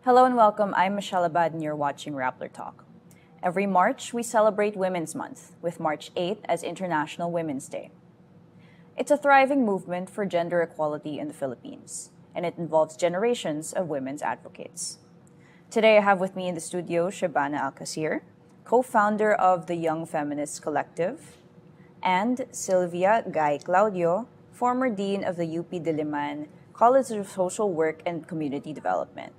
Hello and welcome. I'm Michelle Abad and you're watching Rappler Talk. Every March, we celebrate Women's Month, with March 8th as International Women's Day. It's a thriving movement for gender equality in the Philippines, and it involves generations of women's advocates. Today, I have with me in the studio Shebana Alqaseer, co-founder of the Young Feminists Collective, and Sylvia Claudio, former dean of the UP Diliman College of Social Work and Community Development.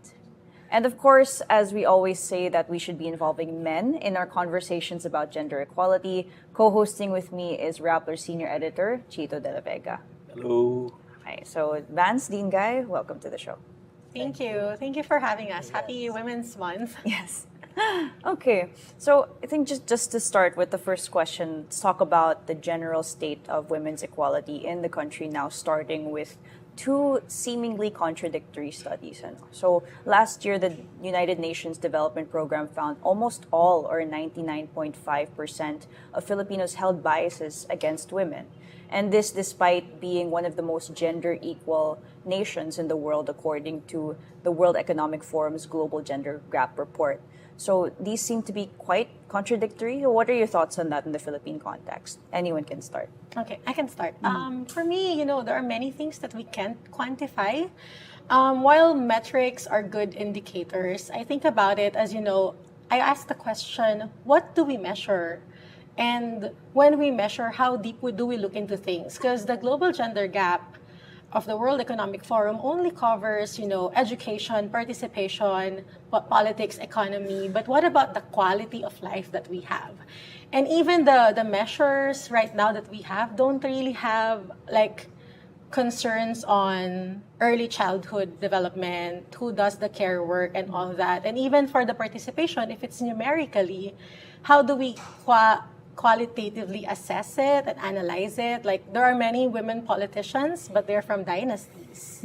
And of course, as we always say that we should be involving men in our conversations about gender equality, co-hosting with me is Rappler Senior Editor, Chito de Vega. Hello. Hi, so Vance, Dean Guy, welcome to the show. Thank you. Thank you for having us. Happy Women's Month. Yes. Okay, so I think just to start with the first question, let's talk about the general state of women's equality in the country now, starting with two seemingly contradictory studies. So last year, the United Nations Development Program found almost all, or 99.5%, of Filipinos held biases against women. And this despite being one of the most gender equal nations in the world, according to the World Economic Forum's Global Gender Gap Report. So these seem to be quite contradictory. What are your thoughts on that in the Philippine context? Anyone can start. Okay, I can start. For me, there are many things that we can't quantify. While metrics are good indicators, I think about it as, I ask the question, what do we measure? And when we measure, how deep do we look into things? Because the global gender gap of the World Economic Forum only covers, education, participation, politics, economy. But what about the quality of life that we have? And even the measures right now that we have don't really have concerns on early childhood development, who does the care work and all that. And even for the participation, if it's numerically, how do we qualitatively assess it and analyze it? There are many women politicians, but they're from dynasties.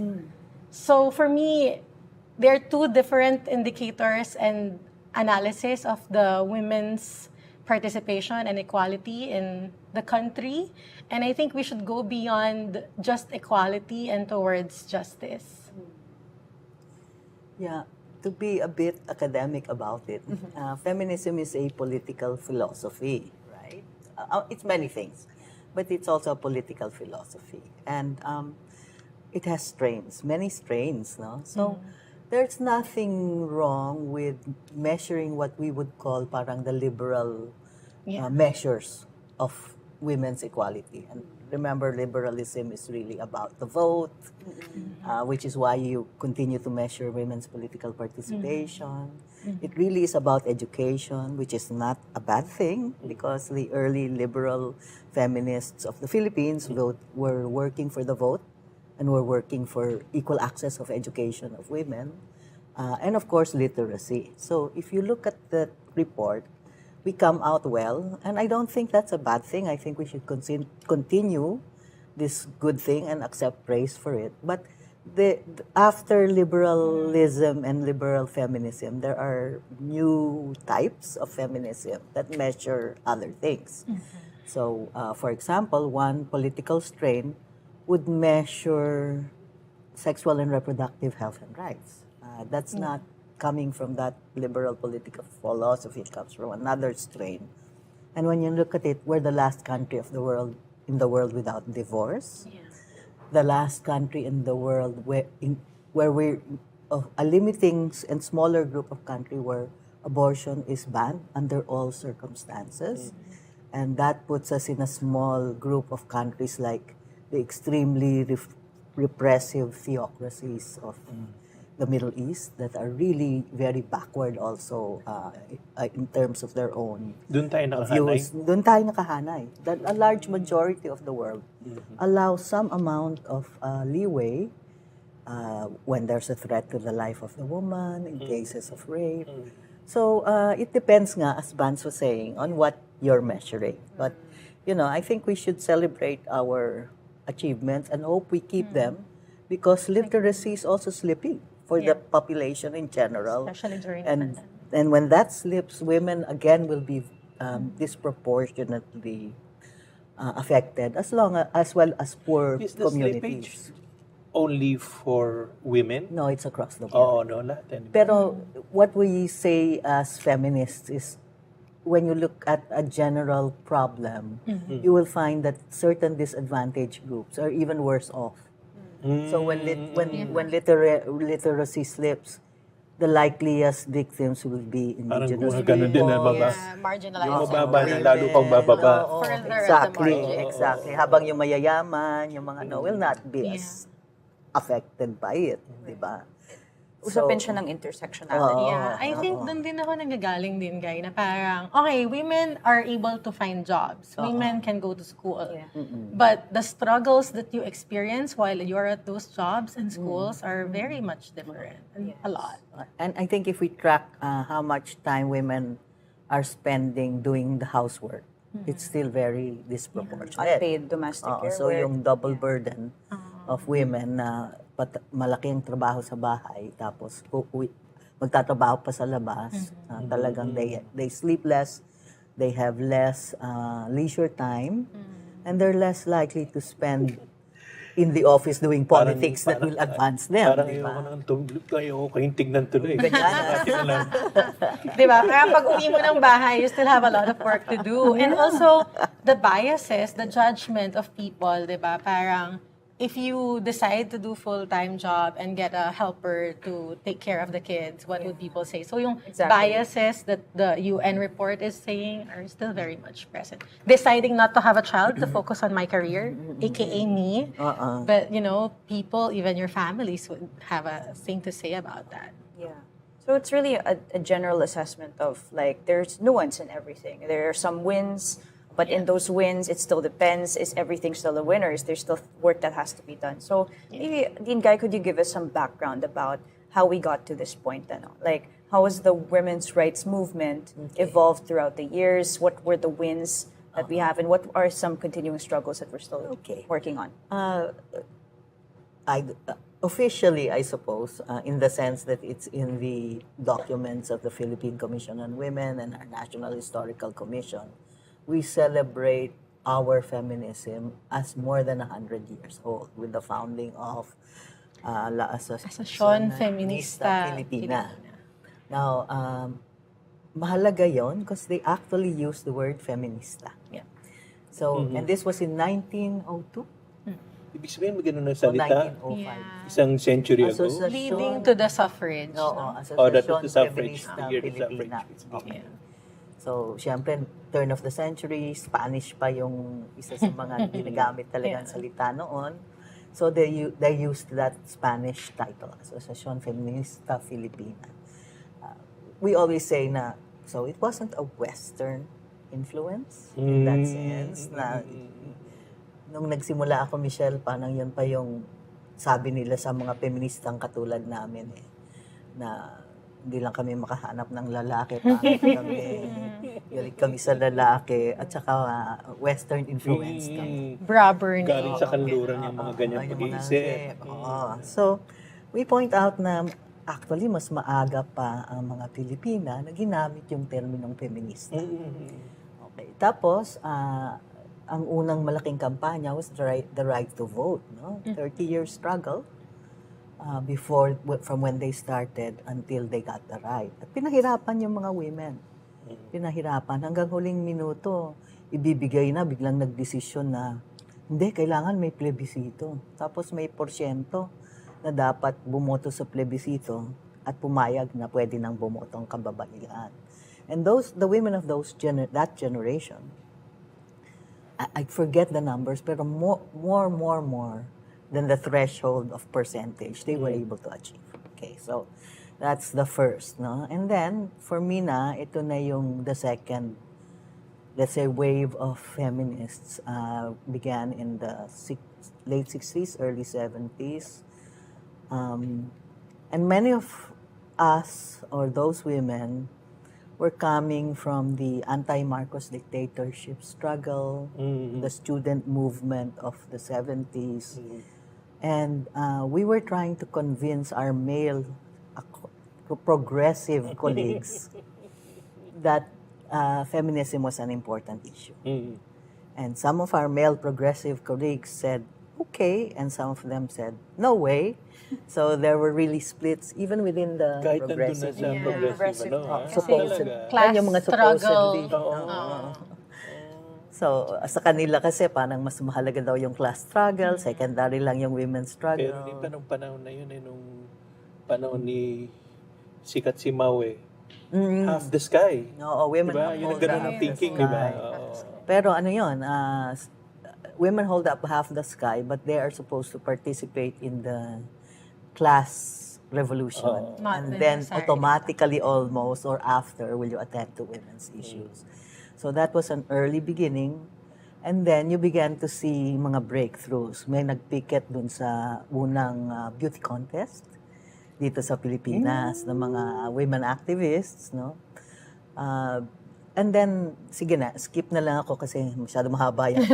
So for me, there are two different indicators and analysis of the women's participation and equality in the country. And I think we should go beyond just equality and towards justice. Yeah, to be a bit academic about it, feminism is a political philosophy. It's many things, but it's also a political philosophy. And it has strains, many strains, no? So there's nothing wrong with measuring what we would call parang the liberal measures of women's equality. And remember, liberalism is really about the vote, which is why you continue to measure women's political participation. It really is about education, which is not a bad thing, because the early liberal feminists of the Philippines were working for the vote and were working for equal access of education of women, and of course literacy. So if you look at the report, we come out well, and I don't think that's a bad thing. I think we should continue this good thing and accept praise for it. But after liberalism and liberal feminism, there are new types of feminism that measure other things. So, for example, one political strain would measure sexual and reproductive health and rights. That's not coming from that liberal political philosophy. It comes from another strain. And when you look at it, we're the last country in the world without divorce. Yeah. The last country in the world where we're a limiting and smaller group of country where abortion is banned under all circumstances. And that puts us in a small group of countries like the extremely repressive theocracies of the Middle East that are really very backward also in terms of their own Doon tayo nakahanay. views. Doon tayo nakahanay. That a large majority of the world allows some amount of leeway when there's a threat to the life of the woman, in cases of rape. So it depends nga, as Vance was saying, on what you're measuring. But, I think we should celebrate our achievements and hope we keep them, because literacy is also slipping for the population in general. Especially during and when that slips, women again will be disproportionately affected, as well as poor Is the communities. slippage only for women? No, it's across the board. Oo, no, lahat. Pero what we say as feminists is when you look at a general problem, you will find that certain disadvantaged groups are even worse off. So when literacy slips, the likeliest victims will be indigenous Parang ganun din, people. mababa. Yeah, marginalized. Yung mababa na women. lalo pang bababa. Oo, Further at the exactly, margin. exactly. Habang yung mayayaman, yung mga will not be as affected by it, di ba? Usapin siya ng intersectionality. Yeah, I think doon din ako nanggagaling din, guy, na parang, okay, women are able to find jobs. Women can go to school. Yeah. But the struggles that you experience while you're at those jobs and schools are very much different. And a lot. And I think if we track how much time women are spending doing the housework, it's still very disproportionate. Unpaid domestic care So work. yung double burden of women na malaki ang trabaho sa bahay, tapos magtatrabaho pa sa labas, talagang they sleep less, they have less leisure time, and they're less likely to spend in the office doing politics that will advance them. Parang di ba? ayoko kayong tignan tuloy. Di ba? Kaya pag uwi mo ng bahay, you still have a lot of work to do. And also, the biases, the judgment of people, di ba? Parang, if you decide to do full-time job and get a helper to take care of the kids, what would people say? So yung biases that the UN report is saying are still very much present. Deciding not to have a child to focus on my career, aka me. But, people, even your families would have a thing to say about that. Yeah. So it's really a general assessment of like there's nuance in everything. There are some wins, but in those wins, it still depends. Is everything still a winner? Is there still work that has to be done? So maybe, Dean Guy, could you give us some background about how we got to this point? Like, how has the women's rights movement evolved throughout the years? What were the wins that we have? And what are some continuing struggles that we're still working on? Officially, I suppose, in the sense that it's in the documents of the Philippine Commission on Women and our National Historical Commission, we celebrate our feminism as more than 100 years old with the founding of La Asociación Feminista Filipina. Now, mahalaga yon because they actually used the word feminista. Yeah. So, and this was in 1902? Ibig sabihin, may ganun na or salita. 1905. Yeah. Isang century ago. Asociación- Leading to the suffrage. Oo, That Asociación was the suffrage. Feminista The year the Filipina. suffrage was being. Yeah. So, syempre, turn of the century, Spanish pa yung isa sa mga ginagamit talagang salita noon. So, they used that Spanish title, Asociación Feminista Filipina. We always say na, so it wasn't a Western influence in that sense. Na, nung nagsimula ako, Michelle, parang yun pa yung sabi nila sa mga feministang katulad namin na hindi lang kami makahanap ng lalaki, galing kami sa lalaki, at saka Western influence kami. Bra burning. Galing sa kanluran yung mga ganyang Yung mga pag-iisip. So, we point out na actually mas maaga pa ang mga Pilipina na ginamit yung terminong feminista. Okay. Tapos, ang unang malaking kampanya was the right to vote. 30-year struggle. From when they started until they got the right. At pinahirapan yung mga women. Pinahirapan. Hanggang huling minuto, ibibigay na, biglang nagdesisyon na, hindi, kailangan may plebisito. Tapos may porsyento na dapat bumoto sa plebisito at pumayag na pwede nang bumoto ang kababaihan. And the women of that generation, I forget the numbers, pero more than the threshold of percentage they were able to achieve. Okay, so that's the first, no? And then, for me ito na yung the second, let's say, wave of feminists began in the late 60s, early 70s. And many of us, or those women, were coming from the anti-Marcos dictatorship struggle, the student movement of the 70s, and we were trying to convince our male progressive colleagues that feminism was an important issue. And some of our male progressive colleagues said, okay, and some of them said, no way. So there were really splits even within the Kahit nandun na progressive. sa progressive, ano, ha? Supposed. Talaga. Class Yan yung mga struggle. supposedly. Oo. So, sa kanila kasi parang mas mahalaga daw yung class struggle, secondary lang yung women's struggle. Pero di ba nung panahon na yun, nung panahon ni sikat si Mau half the sky. Oo, women Diba? Yun ang hold ganun up ang the thinking, sky. di ba? Oo. Pero ano yun, women hold up half the sky, but they are supposed to participate in the class revolution. Not And then necessarily. automatically almost or after will you attend to women's issues. So that was an early beginning. And then you began to see mga breakthroughs. May nagpicket dun sa unang beauty contest dito sa Pilipinas ng mga women activists, no? And then, sige na, skip na lang ako kasi masyado mahaba yung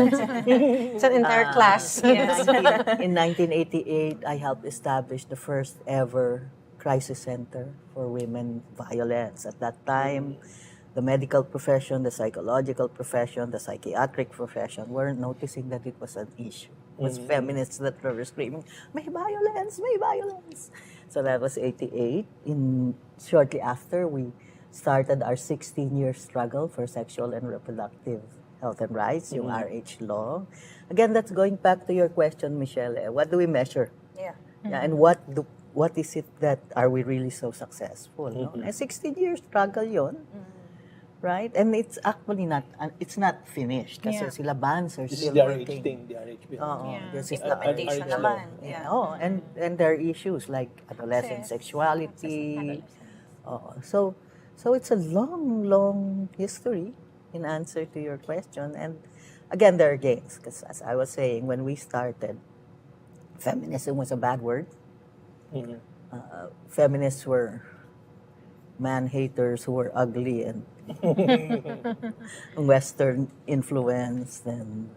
It's an entire class. In 1988, I helped establish the first ever crisis center for women violence. At that time, the medical profession, the psychological profession, the psychiatric profession weren't noticing that it was an issue. It was feminists that were screaming, may violence, may violence. So that was 88. Shortly after, we started our 16-year struggle for sexual and reproductive health and rights, yung RH law. Again, that's going back to your question, Michelle. What do we measure? Yeah. Yeah, and what is it that are we really so successful? No? 16-year struggle yon, right? And it's actually not finished kasi Yeah. sila bans are This is still the RH working. thing, the RH bill. Oo, Yeah. this is Implementation RH law. naman. Yeah. Oh, and there are issues like adolescent sexuality. So it's a long history in answer to your question. And again, there are gains because as I was saying, when we started, feminism was a bad word. Feminists were man-haters who were ugly and Western influenced and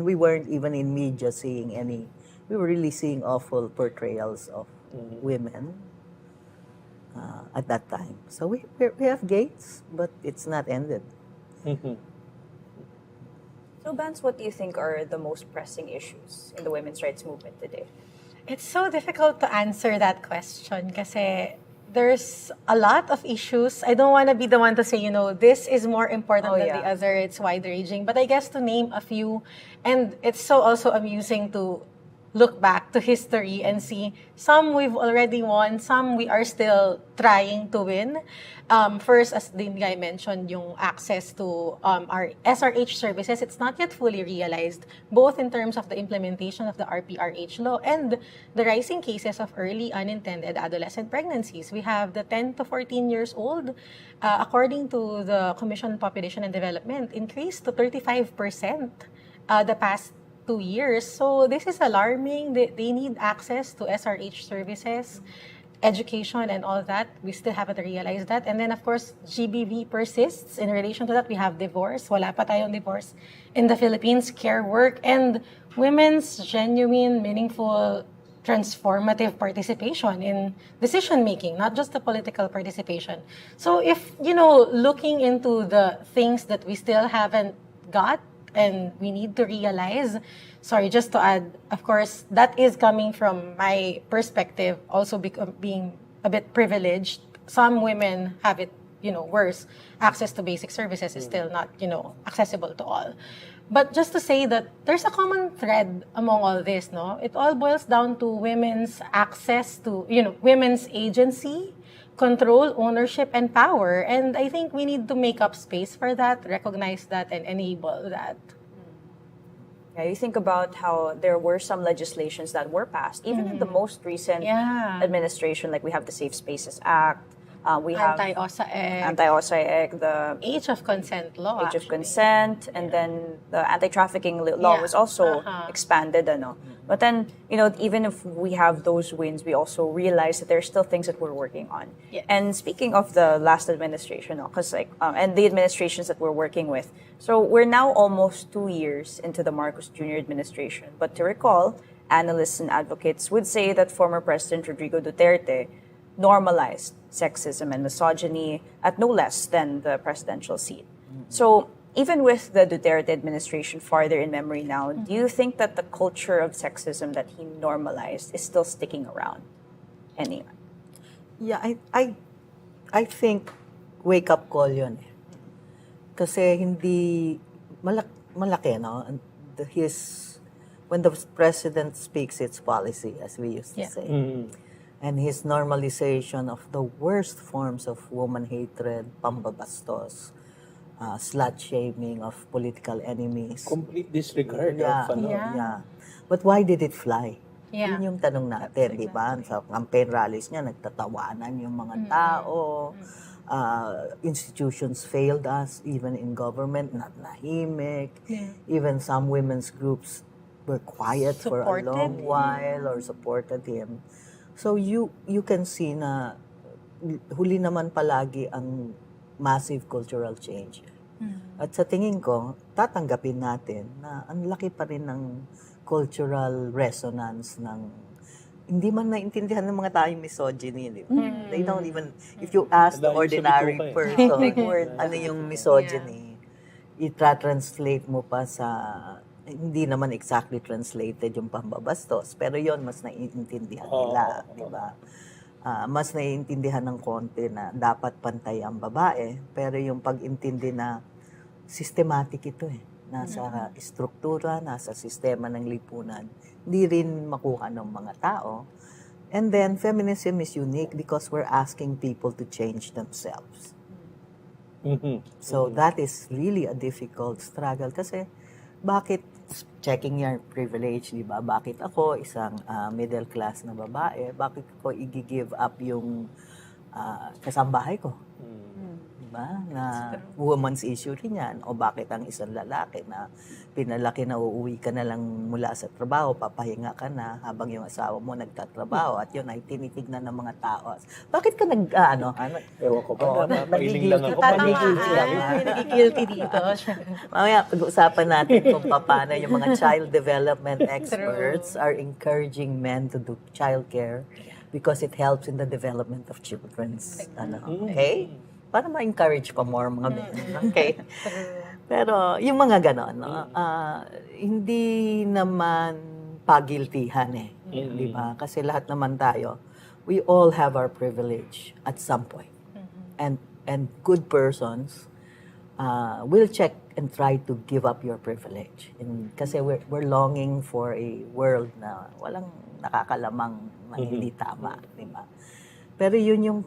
we weren't even in media seeing any. We were really seeing awful portrayals of women at that time. So we have gains, but it's not ended. So, Vance, what do you think are the most pressing issues in the women's rights movement today? It's so difficult to answer that question kasi there's a lot of issues. I don't want to be the one to say, this is more important than the other. It's wide-ranging. But I guess to name a few, and it's so also amusing to look back to history and see some we've already won, some we are still trying to win. First, as the guy mentioned, yung access to our SRH services, it's not yet fully realized, both in terms of the implementation of the RPRH law and the rising cases of early unintended adolescent pregnancies. We have the 10 to 14 years old, according to the Commission on Population and Development, increased to 35% the past 2 years. So this is alarming. They need access to SRH services, education, and all that. We still haven't realized that. And then, of course, GBV persists. In relation to that, we have divorce. Wala pa tayong divorce in the Philippines, care work, and women's genuine, meaningful, transformative participation in decision-making, not just the political participation. So if, looking into the things that we still haven't got, and we need to realize, just to add, of course, that is coming from my perspective, also being a bit privileged. Some women have it, worse. Access to basic services is still not, accessible to all. But just to say that there's a common thread among all this, no? It all boils down to women's access to, women's agency, control, ownership, and power. And I think we need to make up space for that, recognize that, and enable that. Yeah, you think about how there were some legislations that were passed, even in the most recent administration, like we have the Safe Spaces Act, we have Anti-OSA, the Age of consent law. Age of consent, and then the anti-trafficking law was also expanded. But then, even if we have those wins, we also realize that there's still things that we're working on. Yes. And speaking of the last administration, and the administrations that we're working with, so we're now almost 2 years into the Marcos Jr. administration. But to recall, analysts and advocates would say that former President Rodrigo Duterte normalized sexism and misogyny at no less than the presidential seat. So Even with the Duterte administration farther in memory now, do you think that the culture of sexism that he normalized is still sticking around? Any? Yeah, I think wake-up call yun eh. Kasi hindi, malaki, no? And when the president speaks, it's policy, as we used to say. And his normalization of the worst forms of woman hatred, pambabastos, slut-shaming of political enemies. Complete disregard Yeah, of yeah. But why did it fly? Yeah. Yun yung tanong natin, di ba? Sa campaign rallies niya, nagtatawanan yung mga tao. Institutions failed us, even in government, not nahimik. Yeah. Even some women's groups were quiet for a Supported long while or supported him. So you can see na huli naman palagi ang massive cultural change. At sa tingin ko, tatanggapin natin na ang laki pa rin ng cultural resonance ng hindi man naintindihan ng mga tao yung misogyny. Di ba? They don't even, if you ask the ordinary person, ano yung misogyny, itra-translate mo pa sa, hindi naman exactly translated yung pambabastos, pero yon mas naiintindihan nila, di ba? Mas naiintindihan ng konti na dapat pantay ang babae, pero yung pag-intindi na systematic ito eh. Nasa struktura, nasa sistema ng lipunan. Hindi rin makuha ng mga tao. And then, feminism is unique because we're asking people to change themselves. So, that is really a difficult struggle. Kasi, bakit, checking your privilege, di ba? Bakit ako, isang middle class na babae, bakit ko i-give up yung kasambahay ko? Diba? Na woman's issue rin yan. O bakit ang isang lalaki na pinalaki na uuwi ka na lang mula sa trabaho, papahinga ka na habang yung asawa mo nagtatrabaho at yun ay tinitignan ng mga tao. Bakit ka Ewan ko ba, napapahiling lang ako. Nagigilty dito. Mamaya, pag-uusapan natin kung paano yung mga child development experts are encouraging men to do childcare because it helps in the development of children's. Okay? Para ma-encourage pa more mga men. Okay? Pero yung mga ganon, no? Hindi naman pagiltihan eh. Di ba? Kasi lahat naman tayo, we all have our privilege at some point. And good persons will check and try to give up your privilege. Kasi we're longing for a world na walang nakakalamang na hindi tama. Di ba? Pero yun yung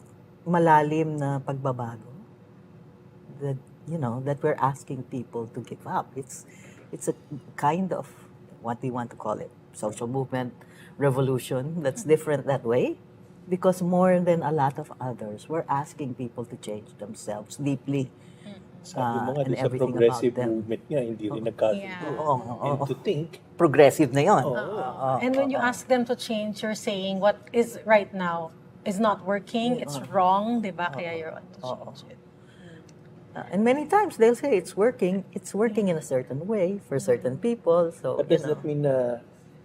malalim na pagbabago that that we're asking people to give up. It's a kind of what we want to call it, social movement, revolution that's different that way because more than a lot of others, we're asking people to change themselves deeply. Sabi mo nga, and sa everything progressive about them. movement nga, hindi rin nagkasundo. And to think, Progressive na yun. And when you ask them to change, you're saying what is right now is not working, it's wrong, di ba? Kaya you're on to change it. And many times they'll say it's working in a certain way for certain people. So, but does that mean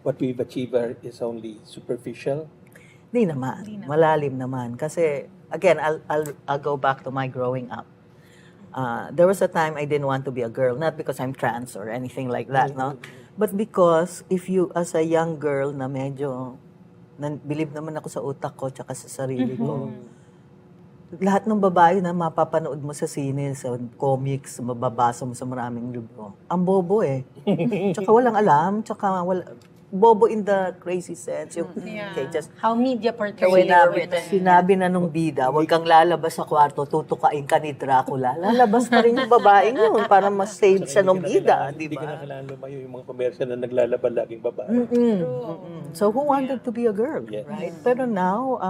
what we've achieved is only superficial? Di naman. Malalim naman. Kasi, again, I'll go back to my growing up. There was a time I didn't want to be a girl, not because I'm trans or anything like that, no? But because if you, as a young girl na medyo, believe naman ako sa utak ko tsaka sa sarili ko, lahat ng babae na mapapanood mo sa sine, sa comics, mababasa mo sa maraming libro, ang bobo eh. Tsaka walang alam, tsaka bobo in the crazy sense. Yung, okay, just, how media portrays women. Sinabi na nung bida, huwag kang lalabas sa kwarto, tutukain ka ni Dracula. Lalabas pa rin yung babaeng yun para ma-save siya ng bida, di Hindi ko ba? na kailangan lumayo yung mga komersya na naglalaban laging babae. So who wanted to be a girl, right? Pero now,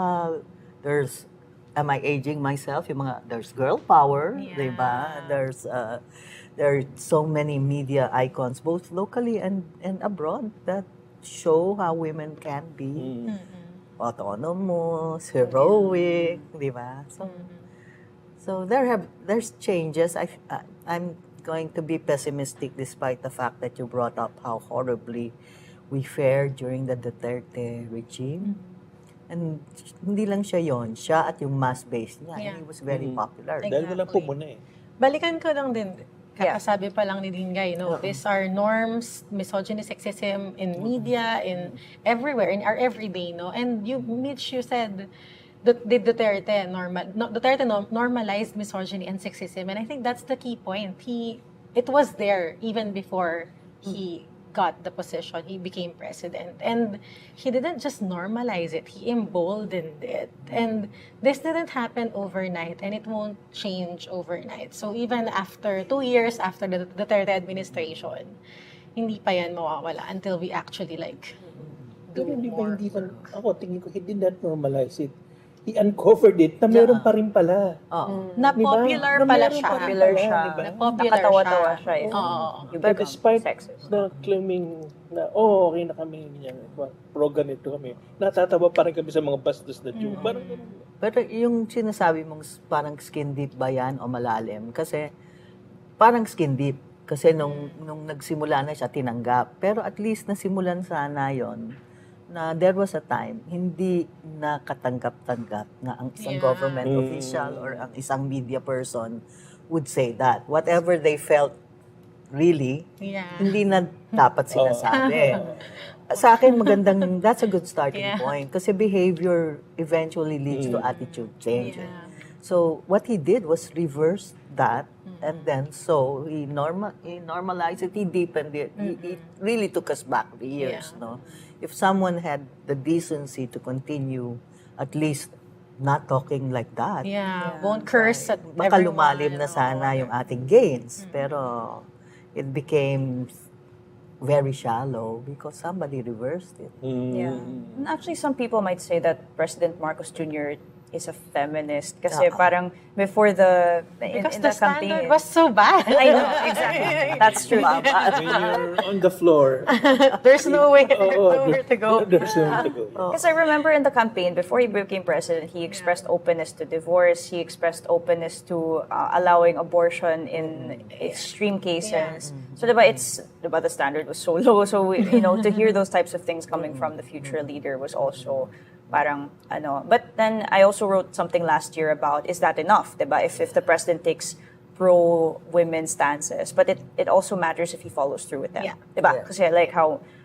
am I aging myself? There's girl power, di ba? There are so many media icons, both locally and abroad, that show how women can be autonomous, heroic, di ba? So there's changes. I'm going to be pessimistic despite the fact that you brought up how horribly we fared during the Duterte regime. And hindi lang siya yon, siya at yung mass base niya. He was very popular. Dahil walang pumuna eh. Balikan ko lang din, kakasabi pa lang ni Dingay, these are norms, misogyny, sexism in media, in everywhere, in our everyday, And Mitch, you said Duterte normalized misogyny and sexism, and I think that's the key point. It was there even before he got the position, he became president. And he didn't just normalize it, he emboldened it. And this didn't happen overnight, and it won't change overnight. So even after 2 years after the Duterte administration, hindi pa yan mawawala until we actually do Pero more. Ako tingin ko, he did not normalize it. He uncovered it na meron pa rin pala. Na popular pala siya. Popular siya. Diba? Na popular Nakatawa-tawa siya. You But become despite sexist. na claiming na, okay na kami, pro-ganito kami, natatawa pa rin kami sa mga bastos na joke. Parang ganun. Pero yung sinasabi mong parang skin deep ba yan o malalim? Kasi parang skin deep. Kasi nung nagsimula na siya, tinanggap. Pero at least nasimulan sana yon na there was a time, hindi nakatanggap-tanggap na ang isang government official or ang isang media person would say that. Whatever they felt really, hindi na dapat sinasabi. Sa akin, that's a good starting point. Kasi behavior eventually leads to attitude change. So, what he did was reverse that, and then he normalized it, he deepened it. He really took us back the years, no? If someone had the decency to continue at least not talking like that, won't curse at baka everyone. lumalim na sana yung ating gains. Pero it became very shallow because somebody reversed it. Yeah. And actually, some people might say that President Marcos Jr. is a feminist kasi parang before Because in the the campaign standard was so bad. I know, exactly. That's true. When you're on the floor, There's nowhere to go. there's nowhere to go. Because I remember in the campaign, before he became president, he expressed openness to divorce. He expressed openness to allowing abortion in extreme cases. So, the standard was so low. So, to hear those types of things coming from the future leader was also parang But then I also wrote something last year about, is that enough, diba? If the president takes pro-women stances, but it also matters if he follows through with them. Diba? Kasi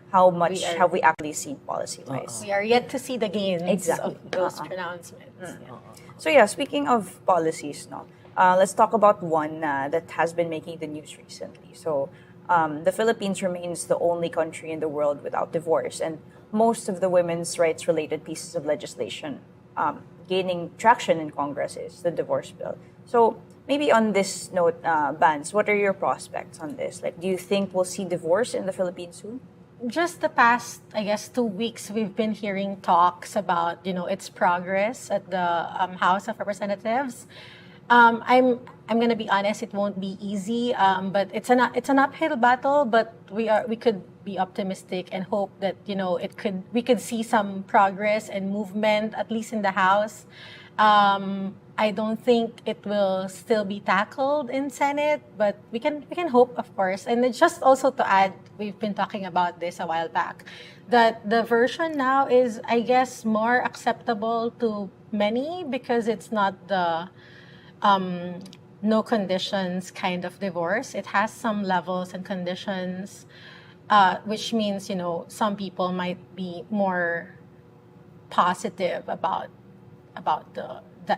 how much have we actually seen policy-wise? We are yet to see the gains Exactly. of those pronouncements. So speaking of policies, let's talk about one that has been making the news recently. So the Philippines remains the only country in the world without divorce, and most of the women's rights-related pieces of legislation gaining traction in Congress is the divorce bill. So maybe on this note, Vance, what are your prospects on this? Do you think we'll see divorce in the Philippines soon? Just the past, 2 weeks, we've been hearing talks about, its progress at the House of Representatives. I'm gonna be honest, it won't be easy, but it's an uphill battle. But we could be optimistic and hope that we could see some progress and movement at least in the House. I don't think it will still be tackled in Senate, but we can hope, of course. And it's just also to add, we've been talking about this a while back, that the version now is, I guess, more acceptable to many because it's not the no conditions kind of divorce. It has some levels and conditions, which means, some people might be more positive about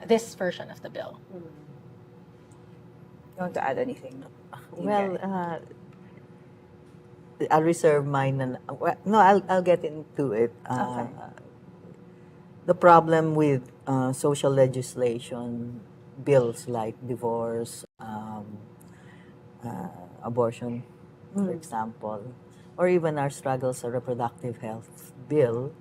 this version of the bill. You want to add anything? Well, I'll reserve mine. No, I'll get into it. Okay. The problem with social legislation, bills like divorce, abortion, for example, or even our struggles for reproductive health bill,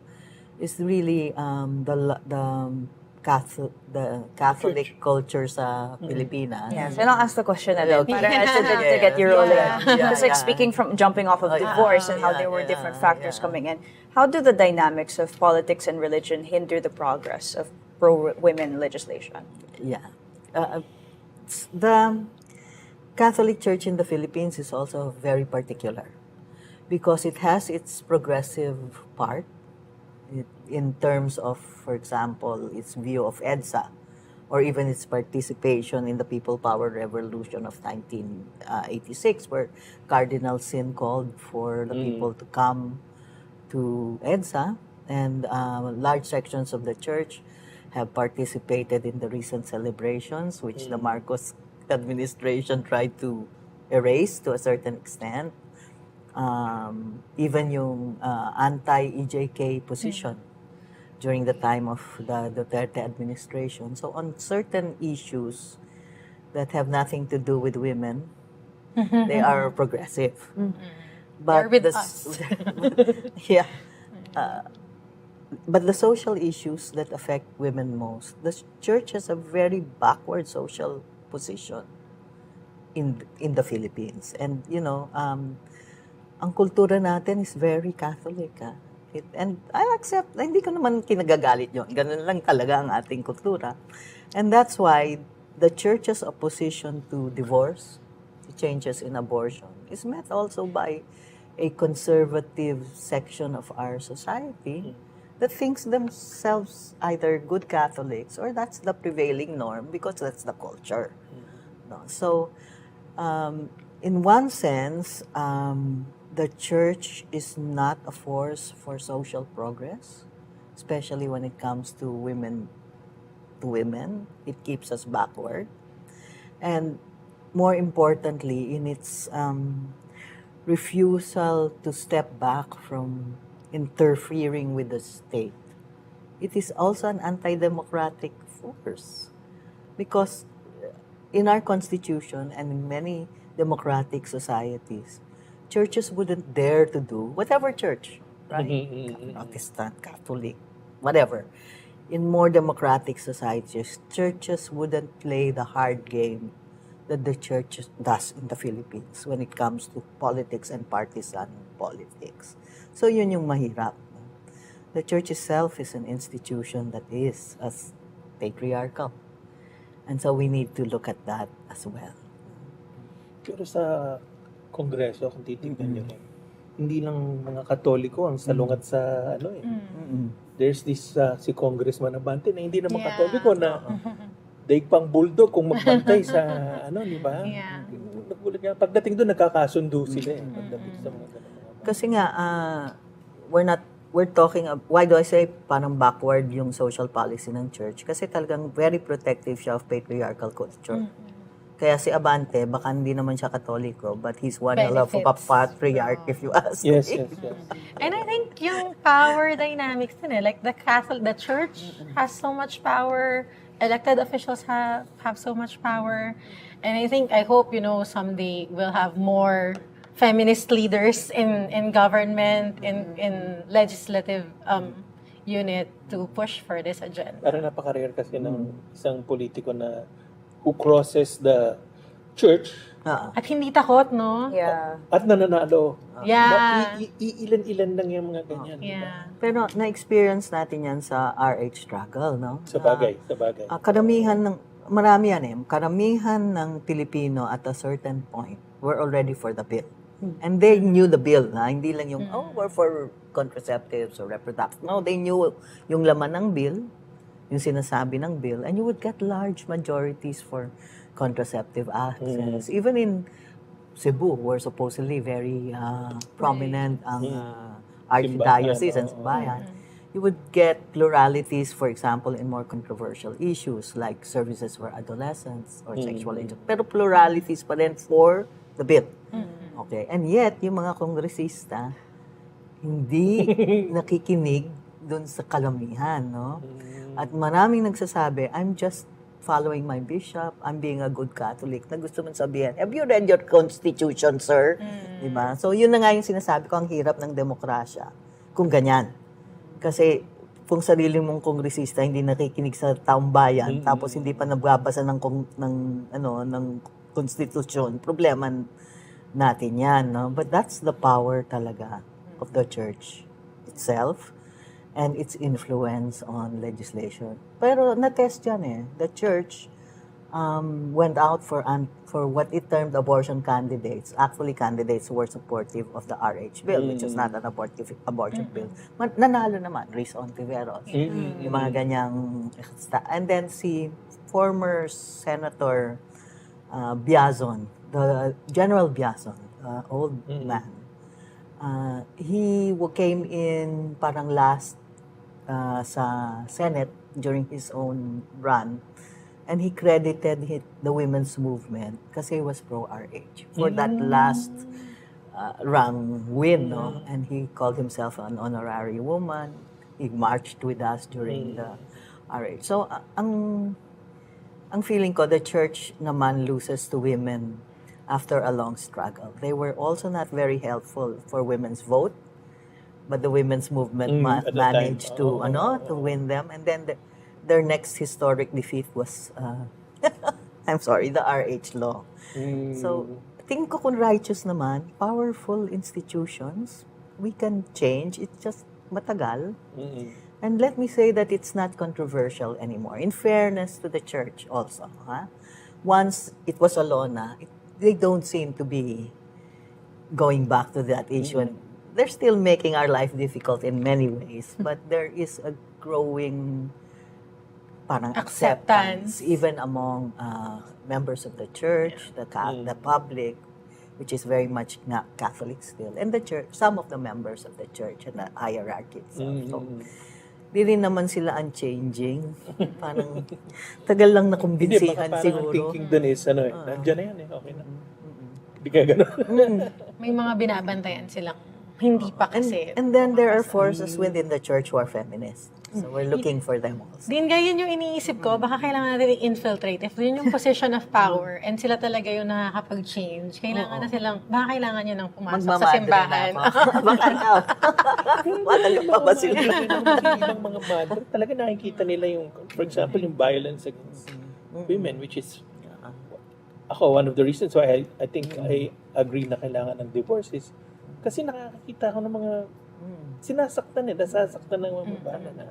is really the Catholic culture sa Pilipinas. Yes, and I'll ask the question again para to get your role in. Because speaking from jumping off of divorce and how there were different factors coming in, how do the dynamics of politics and religion hinder the progress of pro-women legislation? Yeah. The Catholic Church in the Philippines is also very particular because it has its progressive part in terms of, for example, its view of EDSA, or even its participation in the People Power Revolution of 1986, where Cardinal Sin called for the people to come to EDSA, and large sections of the church have participated in the recent celebrations, which the Marcos administration tried to erase to a certain extent. Even yung anti-EJK position during the time of the Duterte administration. So on certain issues that have nothing to do with women, they are progressive. They're with the, us. yeah. But the social issues that affect women most, the church has a very backward social position in the Philippines. And, ang kultura natin is very Catholic. And I accept, hindi ko naman kinagagalit yun. Ganun lang talaga ang ating kultura. And that's why the church's opposition to divorce, to changes in abortion, is met also by a conservative section of our society that thinks themselves either good Catholics or that's the prevailing norm because that's the culture. No? So, in one sense, the church is not a force for social progress, especially when it comes to women. It keeps us backward. And more importantly, in its refusal to step back from interfering with the state, it is also an anti-democratic force. Because in our constitution and in many democratic societies, churches wouldn't dare to do, whatever church, right? Protestant, Catholic, whatever. In more democratic societies, churches wouldn't play the hard game that the church does in the Philippines when it comes to politics and partisan politics. So yun yung mahirap. The church itself is an institution that is as patriarchal. And so we need to look at that as well. Pero sa Kongreso, kung titignan nyo rin, hindi lang mga Katoliko ang salungat sa There's this si Congressman Abante na hindi naman Katoliko na daig pang bulldog kung magbantay sa di ba? Yeah. Nagulat nga. Pagdating doon, nagkakasundo sila pagdating sa mga ganun. Kasi nga, we're talking, why do I say parang backward yung social policy ng church? Kasi talagang very protective siya of patriarchal culture. Kaya si Abante, baka hindi naman siya Katoliko, but he's one hell of a patriarch if you ask me. Yes. And I think yung power dynamics din like the church has so much power, elected officials have so much power, and I hope, someday we'll have more feminist leaders in government, in legislative unit to push for this agenda. Parang napaka-rare kasi ng isang politiko na who crosses the church At hindi takot, no? Yeah. at nananalo. Yeah. Ilan-ilan lang yung mga ganyan. Yeah. Pero na-experience natin yan sa RH struggle, no? Sa bagay. Karamihan ng Pilipino at a certain point were already for the bill. And they knew the bill, na hindi lang yung, we're for contraceptives or reproductive. No, they knew yung laman ng bill, yung sinasabi ng bill, and you would get large majorities for contraceptive access. Even in Cebu, where supposedly very prominent ang archdiocese and simbahan, you would get pluralities, for example, in more controversial issues like services for adolescents or sexual education. Pero pluralities pa rin for the bill. Okay? And yet, yung mga kongresista, hindi nakikinig dun sa kalamihan, no? At maraming nagsasabi, I'm just following my bishop, I'm being a good Catholic, na gusto mong sabihin, have you read your constitution, sir? Diba? So, yun na nga yung sinasabi ko, ang hirap ng demokrasya. Kung ganyan. Kasi, kung sarili mong kongresista hindi nakikinig sa taong bayan, tapos hindi pa nagbabasa ng konstitusyon, problema natin yan, no? But that's the power talaga of the church itself and its influence on legislation. Pero na-test yan eh. The church went out for what it termed abortion candidates. Actually, candidates who were supportive of the RH bill, which is not an abortion bill. Nanalo naman, Riz Ontiveros. Yung mga ganyang... And then former Senator Biazon, the General Biazon, old man, he came in parang last sa Senate during his own run, and he credited the women's movement kasi he was pro-RH for that last rang win, no? And he called himself an honorary woman. He marched with us during the RH. So, ang feeling ko, the church naman loses to women after a long struggle. They were also not very helpful for women's vote, but the women's movement managed to win them. And then their next historic defeat was, I'm sorry, the RH law. So, tingin ko kung righteous naman, powerful institutions, we can change. It's just matagal. And let me say that it's not controversial anymore. In fairness to the church also. Once it was a law na, they don't seem to be going back to that issue. And they're still making our life difficult in many ways. But there is a growing parang acceptance even among members of the church, the public, which is very much not Catholic still, and the church, some of the members of the church and the hierarchy itself. So, di rin naman sila unchanging. Parang tagal lang na kumbinsihan siguro. Thinking dun is, nandiyan na yan okay na. Hindi kaya gano'n. May mga binabantayan silang hindi pa kasi. And then there are forces within the church who are feminists. So we're looking for them also. Din ganyan yung iniisip ko, baka kailangan natin i-infiltrate. If yun yung position of power and sila talaga yung nakakapag-change, kailangan na silang, baka kailangan nyo nang pumasok sa simbahan. Baka na. Matagal pa ba sila? Ibang mga mother, talaga nakikita nila yung, for example, yung violence against women, which is, ako, one of the reasons why I think I agree na kailangan ng divorce is, kasi nakakita ko ng mga sinasaktan nasasaktan ng mga babae na.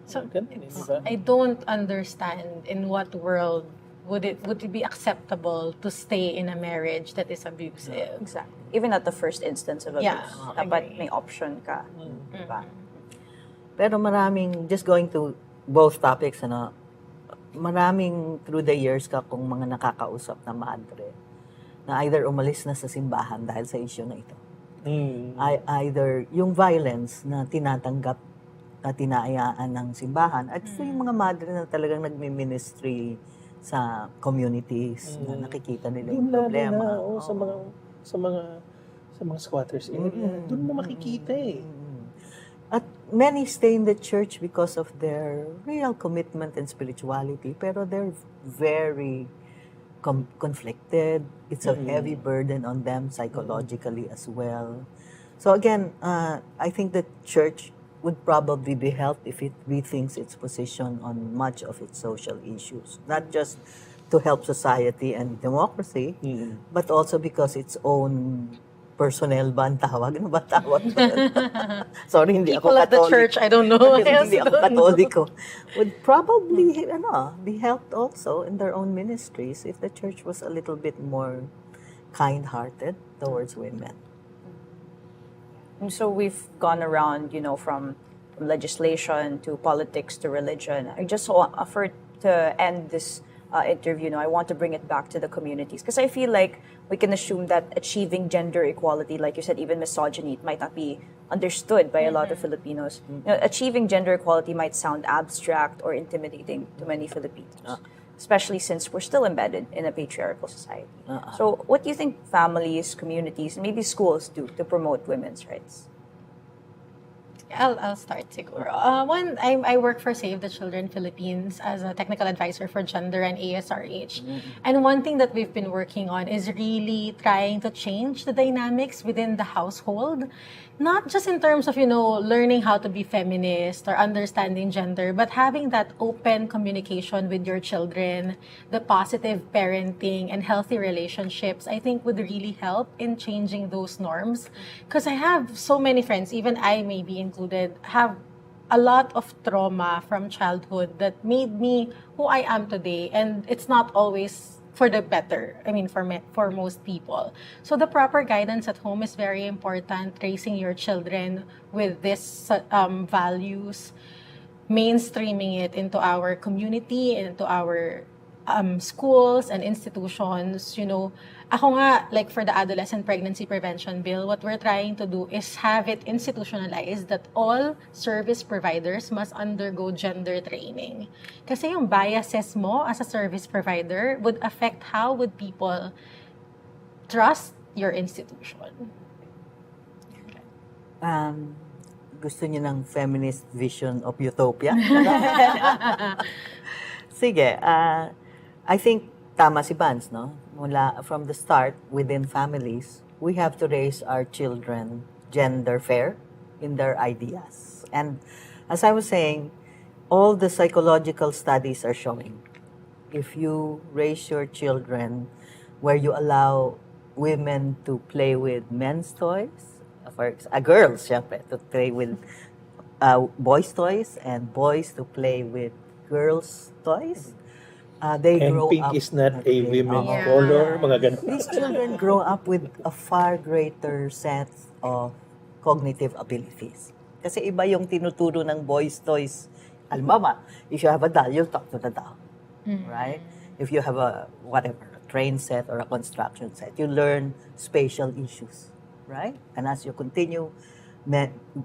So, I don't understand in what world would it be acceptable to stay in a marriage that is abusive. Exactly. Even at the first instance of abuse. Dapat may option ka. Diba? Pero maraming, just going to both topics, maraming through the years ka kung mga nakakausap na madre na either umalis na sa simbahan dahil sa issue na ito. Either yung violence na tinatanggap na tinaayaan ng simbahan at yung mga madre na talagang nagmi-ministry sa communities na nakikita nila yung problema. Sa mga squatters area. Doon mo makikita At many stay in the church because of their real commitment and spirituality, pero they're very conflicted. It's a heavy burden on them psychologically as well. So again, I think the church would probably be helped if it rethinks its position on much of its social issues. Not just to help society and democracy, but also because its own personnel ba ang tawag? Ano ba tawag? Sorry, hindi People ako at the Catholic. church, I don't know. Hindi ako Katoliko. Would probably be helped also in their own ministries if the church was a little bit more kind-hearted towards women. And so we've gone around, from legislation to politics to religion. I just offer to end this interview, I want to bring it back to the communities because I feel like we can assume that achieving gender equality, like you said, even misogyny, it might not be understood by a lot of Filipinos. Achieving gender equality might sound abstract or intimidating to many Filipinos, especially since we're still embedded in a patriarchal society. So what do you think families, communities, and maybe schools do to promote women's rights? I'll start siguro. One, I work for Save the Children Philippines as a technical advisor for gender and ASRH. And one thing that we've been working on is really trying to change the dynamics within the household. Not just in terms of, learning how to be feminist or understanding gender, but having that open communication with your children, the positive parenting and healthy relationships, I think would really help in changing those norms. Because I have so many friends, even I may be included, have a lot of trauma from childhood that made me who I am today. And it's not always for the better, for most people. So the proper guidance at home is very important, raising your children with these values. mainstreaming it into our community, into our schools and institutions. Ako nga, like for the adolescent pregnancy prevention bill, what we're trying to do is have it institutionalized that all service providers must undergo gender training. Kasi yung biases mo as a service provider would affect how would people trust your institution. Gusto niyo ng feminist vision of utopia? Sige, I think tama si Vance, no? From the start, within families, we have to raise our children gender fair in their ideas. And as I was saying, all the psychological studies are showing, if you raise your children where you allow women to play with men's toys, girls, syempre, to play with boys' toys, and boys to play with girls' toys, they And grow pink up. is not a women's Yeah. color, mga ganun. These children grow up with a far greater set of cognitive abilities. Kasi iba yung tinuturo ng boys' toys. Halimbawa, if you have a doll, you'll talk to the doll. Right? If you have a train set or a construction set, you learn spatial issues. Right? And as you continue,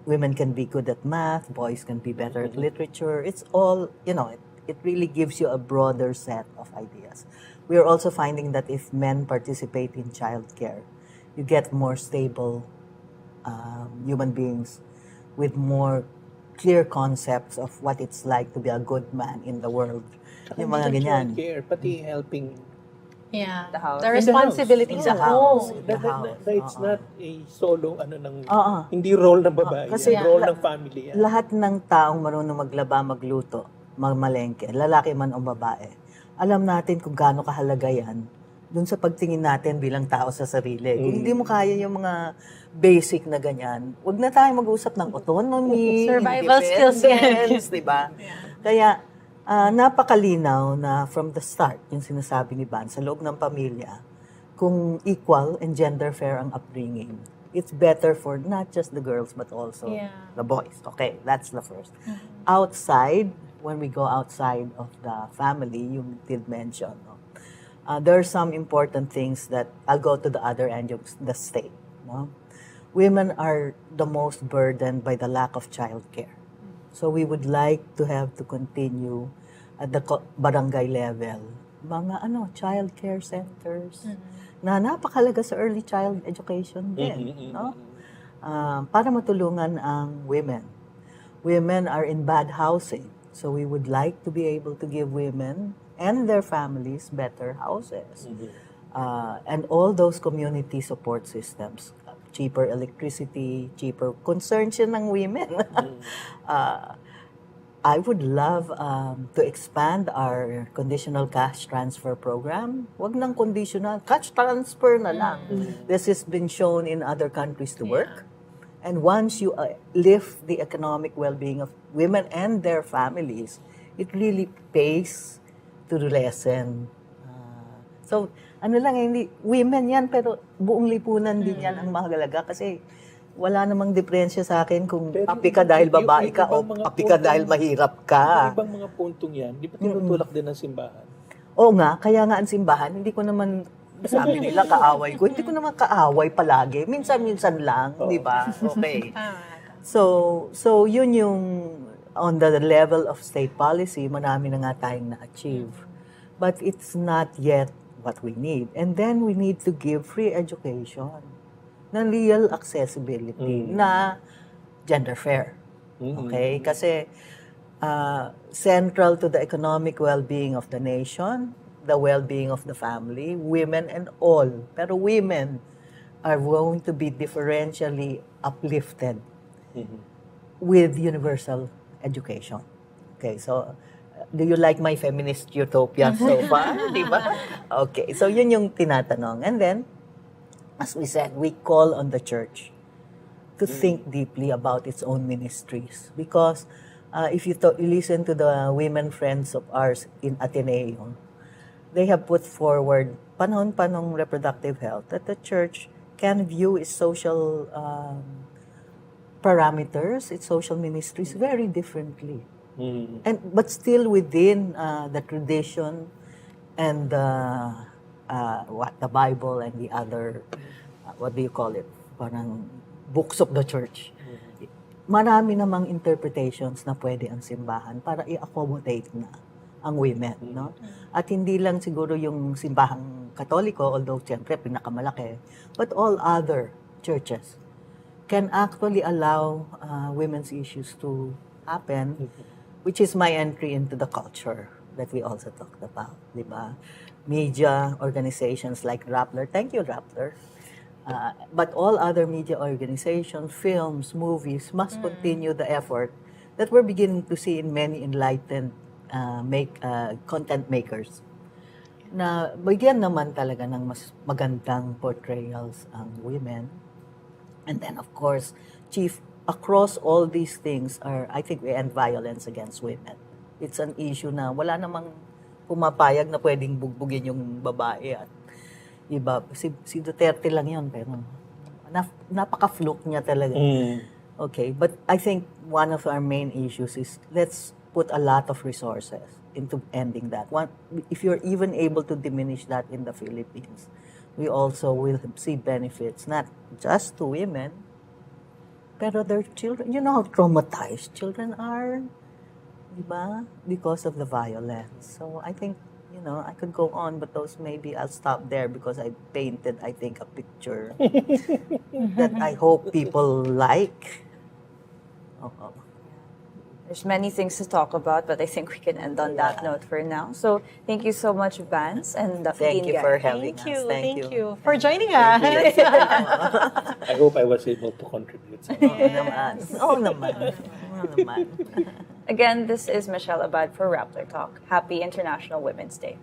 women can be good at math, boys can be better at literature. It's all, it really gives you a broader set of ideas. We are also finding that if men participate in childcare, you get more stable human beings with more clear concepts of what it's like to be a good man in the world. Yung mga ganyan. Care, pati helping Yeah. The house. The In the responsibilities house. In at the house. home. It's not a solo Oo. hindi role ng babae, Kasi role ng family yan. Lahat ng taong marunong maglaba, magluto, magmalengke, lalaki man o babae, alam natin kung gaano kahalaga yan dun sa pagtingin natin bilang tao sa sarili. Kung hindi mo kaya yung mga basic na ganyan, wag na tayo mag-usap ng autonomy, Survival skills yan. independence, di ba? Kaya, napakalinaw na from the start, yung sinasabi ni Van, sa loob ng pamilya, kung equal and gender fair ang upbringing, it's better for not just the girls but also the boys. Okay, that's the first. Outside, when we go outside of the family, you did mention, no? There are some important things that I'll go to the other end of the state. No? Women are the most burdened by the lack of childcare. So we would like to have to continue at the barangay level, mga child care centers na napakalaga sa early child education din, no? Para matulungan ang women. Women are in bad housing, so we would like to be able to give women and their families better houses. And all those community support systems, cheaper electricity, cheaper concerns yun ng women. I would love to expand our conditional cash transfer program. Wag nang conditional, cash transfer na lang. This has been shown in other countries to work. And once you lift the economic well-being of women and their families, it really pays to lessen. So, hindi, women yan, pero buong lipunan din yan ang mahalaga kasi wala namang diferensya sa akin kung api ka dahil babae ka o api ka dahil mahirap ka. Yung ibang mga puntong yan, di ba tinutulak din ng simbahan? Oo nga, kaya nga ang simbahan, hindi ko naman, sabi nila kaaway ko, hindi ko naman kaaway palagi. Minsan-minsan lang, di ba? Okay. So yun yung, on the level of state policy, marami na nga tayong na-achieve. But it's not yet what we need. And then we need to give free education na real accessibility, na gender fair. Okay? Kasi central to the economic well-being of the nation, the well-being of the family, women and all. Pero women are going to be differentially uplifted with universal education. Okay, so do you like my feminist utopia so far? Di ba? Okay, so yun yung tinatanong. And then, as we said, we call on the church to think deeply about its own ministries. Because if you listen to the women friends of ours in Ateneo, they have put forward panahon-panong reproductive health that the church can view its social parameters, its social ministries very differently. But still within the tradition and what the Bible and the other, what do you call it? Parang books of the church. Marami namang interpretations na pwede ang simbahan para i-accommodate na ang women, no? At hindi lang siguro yung simbahang Katoliko, although siyempre pinakamalaki, but all other churches can actually allow women's issues to happen, which is my entry into the culture that we also talked about, di ba? Media organizations like Rappler, thank you Rappler, but all other media organizations, films, movies must continue the effort that we're beginning to see in many enlightened content makers. Na bigyan naman talaga ng mas magandang portrayals ang women. And then of course, Chief, across all these things I think we end violence against women. It's an issue na wala namang pumapayag na pwedeng bugbugin yung babae at iba. Si Duterte lang yun, pero napaka-fluke niya talaga. Okay, but I think one of our main issues is let's put a lot of resources into ending that. If you're even able to diminish that in the Philippines, we also will see benefits, not just to women, pero their children. You know how traumatized children are, diba? Because of the violence. So I think, I could go on, but maybe I'll stop there because I painted, I think, a picture that I hope people like. There's many things to talk about, but I think we can end on that note for now. So thank you so much, Vance, and thank you for having us. Thank you for joining us. I hope I was able to contribute. Oo naman. Again, this is Michelle Abad for Rappler Talk. Happy International Women's Day.